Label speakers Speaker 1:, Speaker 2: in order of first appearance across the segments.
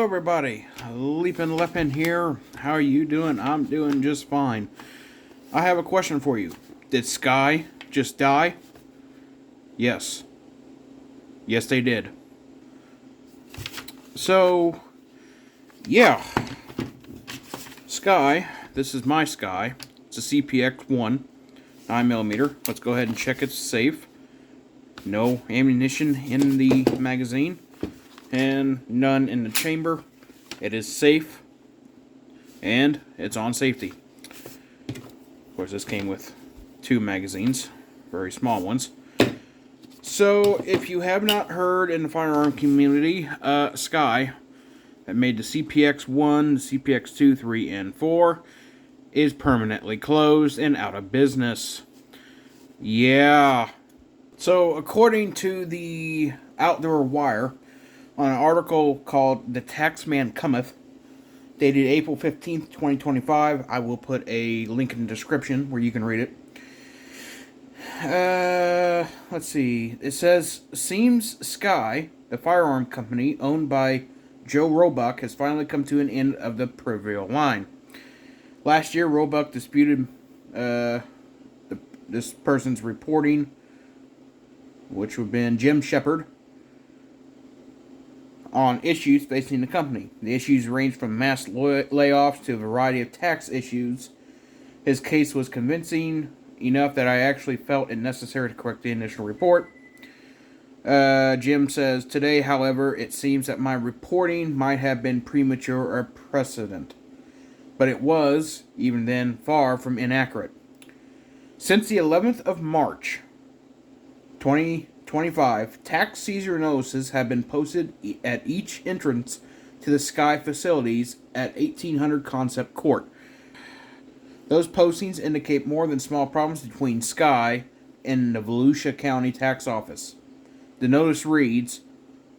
Speaker 1: Hello everybody, Leapin' here. How are you doing? I'm doing just fine. I have a question for you. Did Sky just die? Yes. Yes, they did. So, yeah. Sky, this is my Sky. It's a CPX-1, 9mm. Let's go ahead and check it's safe. No ammunition in the magazine. And none in the chamber. It is safe, and it's on safety. Of course, this came with 2 magazines, very small ones. So, if you have not heard in the firearm community, Sky, that made the CPX-1, the CPX-2, 3, and 4, is permanently closed and out of business. Yeah. So, according to the Outdoor Wire, on an article called The Taxman Cometh, dated April 15th, 2025. I will put a link in the description where you can read it. Let's see. It says, seems Sky, the firearm company owned by Joe Roebuck, has finally come to an end of the proverbial line. Last year, Roebuck disputed this person's reporting, which would have been Jim Shepard, on issues facing the company. The issues ranged from mass layoffs to a variety of tax issues. His case was convincing enough that I actually felt it necessary to correct the initial report. Jim says, today, however, it seems that my reporting might have been premature or precedent. But it was, even then, far from inaccurate. Since the 11th of March, 2025, tax seizure notices have been posted at each entrance to the Sky facilities at 1800 Concept Court. Those postings indicate more than small problems between Sky and the Volusia County Tax Office. The notice reads,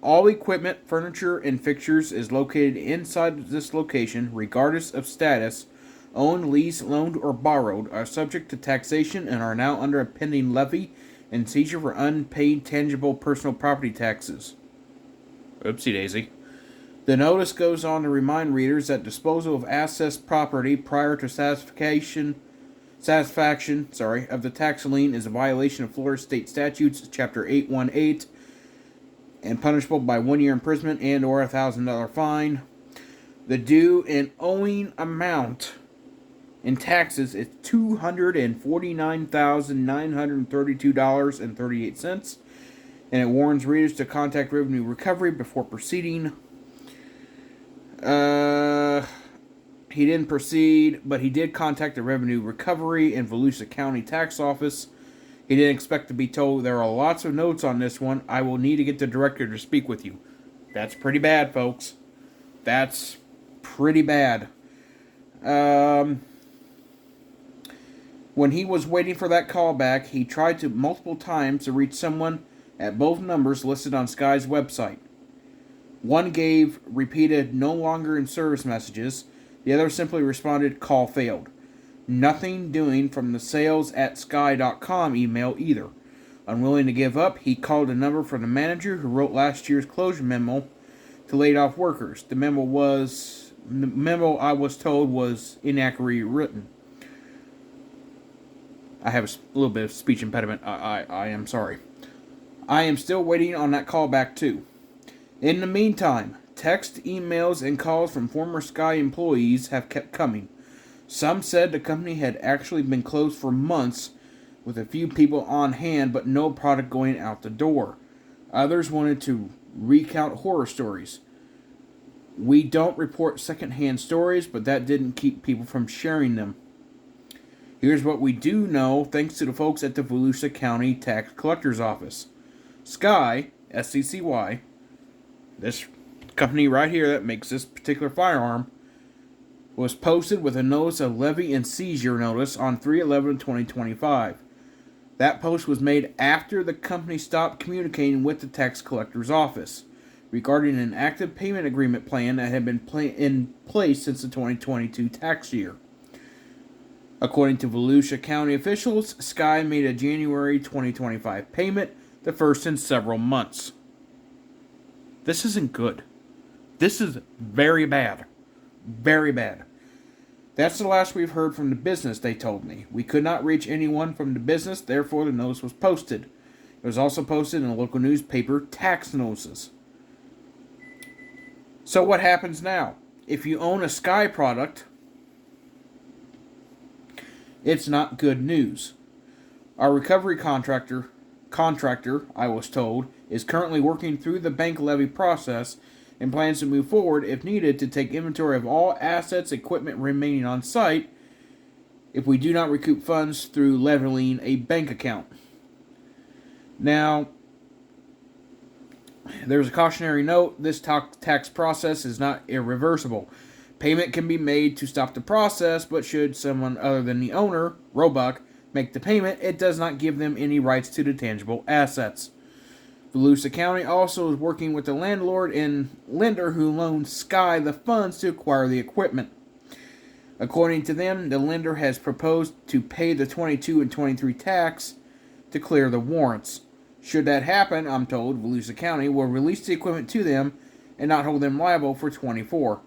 Speaker 1: all equipment, furniture, and fixtures is located inside this location, regardless of status, owned, leased, loaned, or borrowed, are subject to taxation and are now under a pending levy and seizure for unpaid tangible personal property taxes. Oopsie daisy. The notice goes on to remind readers that disposal of assessed property prior to satisfaction of the tax lien is a violation of Florida State Statutes, Chapter 818, and punishable by 1 year imprisonment and or $1,000 fine. The due and owing amount in taxes is $249,932.38, and it warns readers to contact Revenue Recovery before proceeding. He didn't proceed, but he did contact the Revenue Recovery and Volusia County Tax Office. He didn't expect to be told there are lots of notes on this one. I will need to get the director to speak with you. That's pretty bad, folks. That's pretty bad. When he was waiting for that call back, he tried to multiple times to reach someone at both numbers listed on Sky's website. One gave repeated no longer in service messages. The other simply responded, call failed. Nothing doing from the sales@sky.com email either. Unwilling to give up, he called a number from the manager who wrote last year's closure memo to laid off workers. The memo I was told was inaccurately written. I have a little bit of speech impediment. I am sorry. I am still waiting on that call back too. In the meantime, text, emails, and calls from former Sky employees have kept coming. Some said the company had actually been closed for months with a few people on hand but no product going out the door. Others wanted to recount horror stories. We don't report secondhand stories, but that didn't keep people from sharing them. Here's what we do know thanks to the folks at the Volusia County Tax Collector's Office. Sky, SCCY, this company right here that makes this particular firearm, was posted with a notice of levy and seizure notice on 3/11/2025. That post was made after the company stopped communicating with the tax collector's office regarding an active payment agreement plan that had been in place since the 2022 tax year. According to Volusia County officials, Sky made a January 2025 payment, the first in several months. This isn't good. This is very bad. Very bad. That's the last we've heard from the business, they told me. We could not reach anyone from the business, therefore the notice was posted. It was also posted in a local newspaper, tax notices. So what happens now? If you own a Sky product, it's not good news. Our recovery contractor, I was told, is currently working through the bank levy process and plans to move forward, if needed, to take inventory of all assets, equipment remaining on site if we do not recoup funds through leveling a bank account. Now, there's a cautionary note. This tax process is not irreversible. Payment can be made to stop the process, but should someone other than the owner, Roebuck, make the payment, it does not give them any rights to the tangible assets. Volusia County also is working with the landlord and lender who loaned Sky the funds to acquire the equipment. According to them, the lender has proposed to pay the 22 and 23 tax to clear the warrants. Should that happen, I'm told, Volusia County will release the equipment to them and not hold them liable for 24.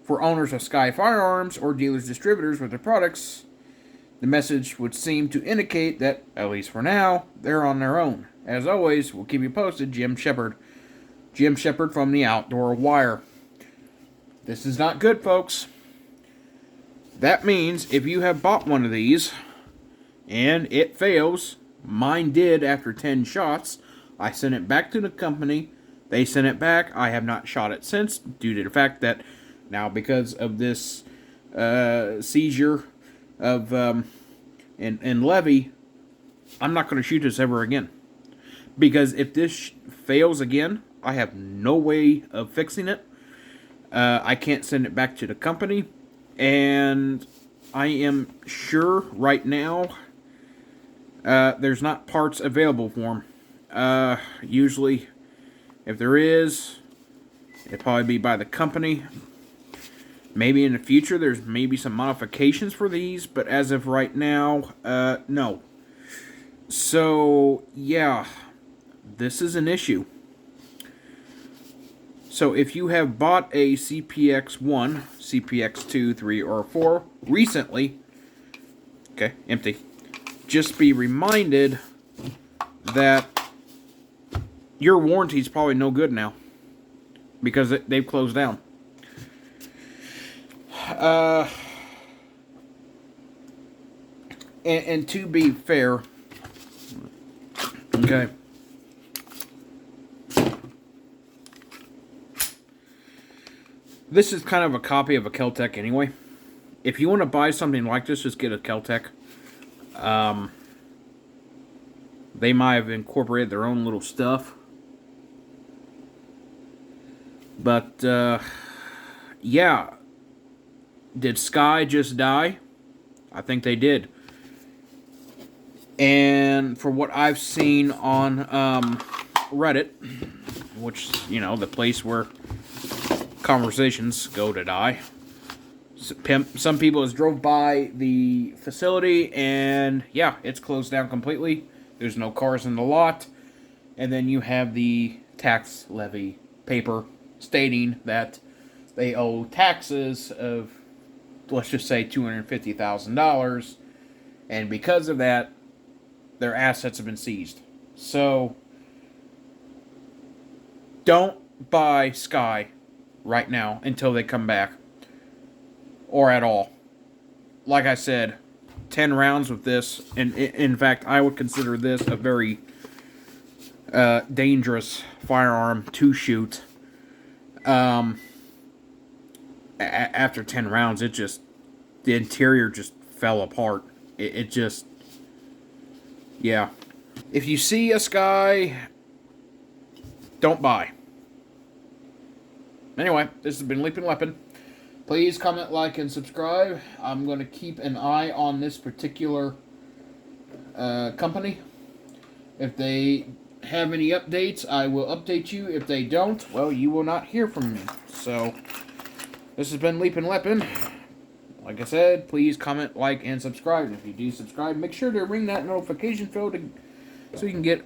Speaker 1: For owners of SCCY Firearms or dealers distributors with their products, the message would seem to indicate that, at least for now, they're on their own. As always, we'll keep you posted. Jim Shepard. Jim Shepard from the Outdoor Wire. This is not good, folks. That means if you have bought one of these and it fails, mine did after 10 shots, I sent it back to the company. They sent it back. I have not shot it since due to the fact that now because of this seizure of and levy, I'm not going to shoot this ever again. Because if this fails again, I have no way of fixing it. I can't send it back to the company. And I am sure right now there's not parts available for them. Usually, if there is, it'll probably be by the company. Maybe in the future there's maybe some modifications for these, but as of right now, no. So, yeah, this is an issue. So if you have bought a CPX-1, CPX-2, 3, or 4 recently, okay, empty, just be reminded that your warranty is probably no good now because they've closed down. And to be fair, okay, this is kind of a copy of a Kel-Tec anyway. If you want to buy something like this, just get a Kel-Tec. They might have incorporated their own little stuff. But, yeah. Did Sky just die? I think they did. And for what I've seen on Reddit, which, you know, the place where conversations go to die, some people has drove by the facility and, yeah, it's closed down completely. There's no cars in the lot. And then you have the tax levy paper stating that they owe taxes of, let's just say, $250,000, and because of that, their assets have been seized. So, don't buy Sky right now until they come back, or at all. Like I said, 10 rounds with this, and in fact, I would consider this a very dangerous firearm to shoot. After 10 rounds, the interior just fell apart. It just, yeah. If you see a Sky, don't buy. Anyway, this has been Leaping Weapon. Please comment, like, and subscribe. I'm going to keep an eye on this particular company. If they have any updates, I will update you. If they don't, well, you will not hear from me. So, this has been Leaping Weapon. Like I said, please comment, like, and subscribe. And if you do subscribe, make sure to ring that notification bell so you can get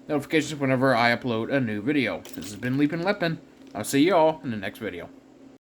Speaker 1: notifications whenever I upload a new video. This has been Leaping Weapon. I'll see you all in the next video.